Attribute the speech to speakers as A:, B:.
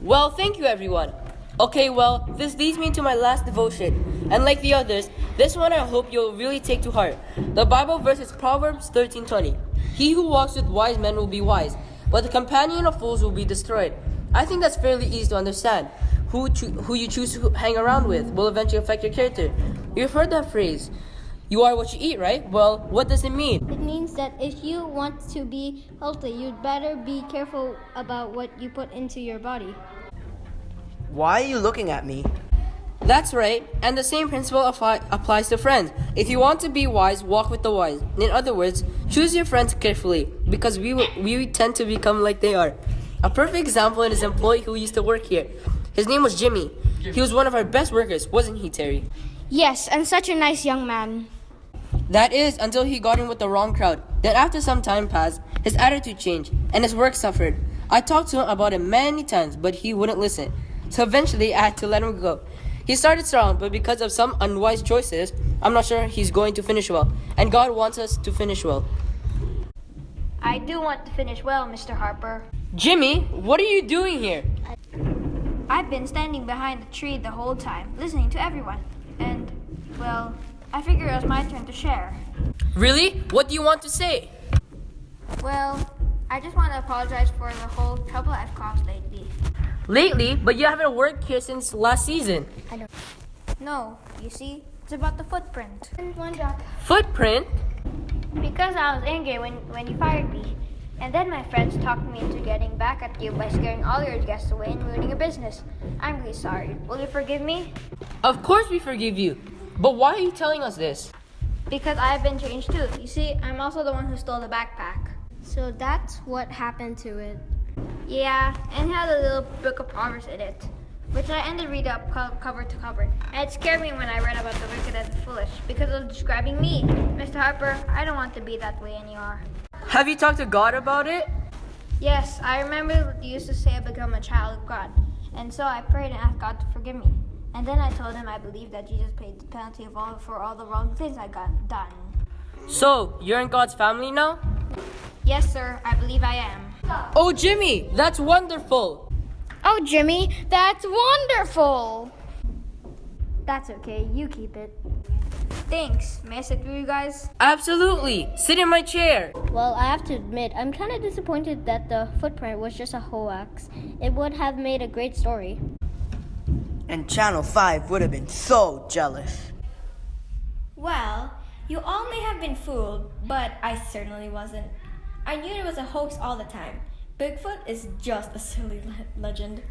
A: Well, thank you everyone. Okay, well, this leads me to my last devotion. And like the others, this one I hope you'll really take to heart. The Bible verse is Proverbs 13:20. He who walks with wise men will be wise, but the companion of fools will be destroyed. I think that's fairly easy to understand. Who you choose to hang around with will eventually affect your character. You've heard that phrase, you are what you eat, right? Well, what does it mean?
B: It means that if you want to be healthy, you'd better be careful about what you put into your body.
C: Why are you looking at me?
A: That's right, and the same principle applies to friends. If you want to be wise, walk with the wise. In other words, choose your friends carefully, because we tend to become like they are. A perfect example is an employee who used to work here. His name was Jimmy. He was one of our best workers, wasn't he, Terry?
B: Yes, and such a nice young man.
A: That is, until he got in with the wrong crowd. Then after some time passed, his attitude changed, and his work suffered. I talked to him about it many times, but he wouldn't listen. So eventually, I had to let him go. He started strong, but because of some unwise choices, I'm not sure he's going to finish well. And God wants us to finish well.
D: I do want to finish well, Mr. Harper.
A: Jimmy, what are you doing here?
D: I've been standing behind the tree the whole time, listening to everyone. And, well, I figured it was my turn to share.
A: Really? What do you want to say?
D: Well, I just want to apologize for the whole trouble I've caused lately.
A: Lately? But you haven't worked here since last season.
D: No, you see, it's about the footprint.
B: One drop.
A: Footprint?
D: Because I was angry when you fired me. And then my friends talked me into getting back at you by scaring all your guests away and ruining your business. I'm really sorry. Will you forgive me?
A: Of course we forgive you. But why are you telling us this?
D: Because I have been changed too. You see, I'm also the one who stole the backpack.
B: So that's what happened to it.
D: Yeah, and it had a little book of Proverbs in it, which I ended read up cover to cover. And it scared me when I read about the wicked and the foolish, because of describing me. Mr. Harper, I don't want to be that way anymore.
A: Have you talked to God about it?
D: Yes, I remember what you used to say I become a child of God. And so I prayed and asked God to forgive me. And then I told him I believed that Jesus paid the penalty for all the wrong things I got done.
A: So, you're in God's family now?
D: Yes, sir, I believe I am.
A: Oh, Jimmy, that's wonderful.
B: Oh, Jimmy, that's wonderful. That's okay, you keep it.
D: Thanks. May I sit with you guys?
A: Absolutely. Sit in my chair.
B: Well, I have to admit, I'm kind of disappointed that the footprint was just a hoax. It would have made a great story.
C: And Channel 5 would have been so jealous.
E: Well, you all may have been fooled, but I certainly wasn't. I knew it was a hoax all the time. BigFoot is just a silly legend.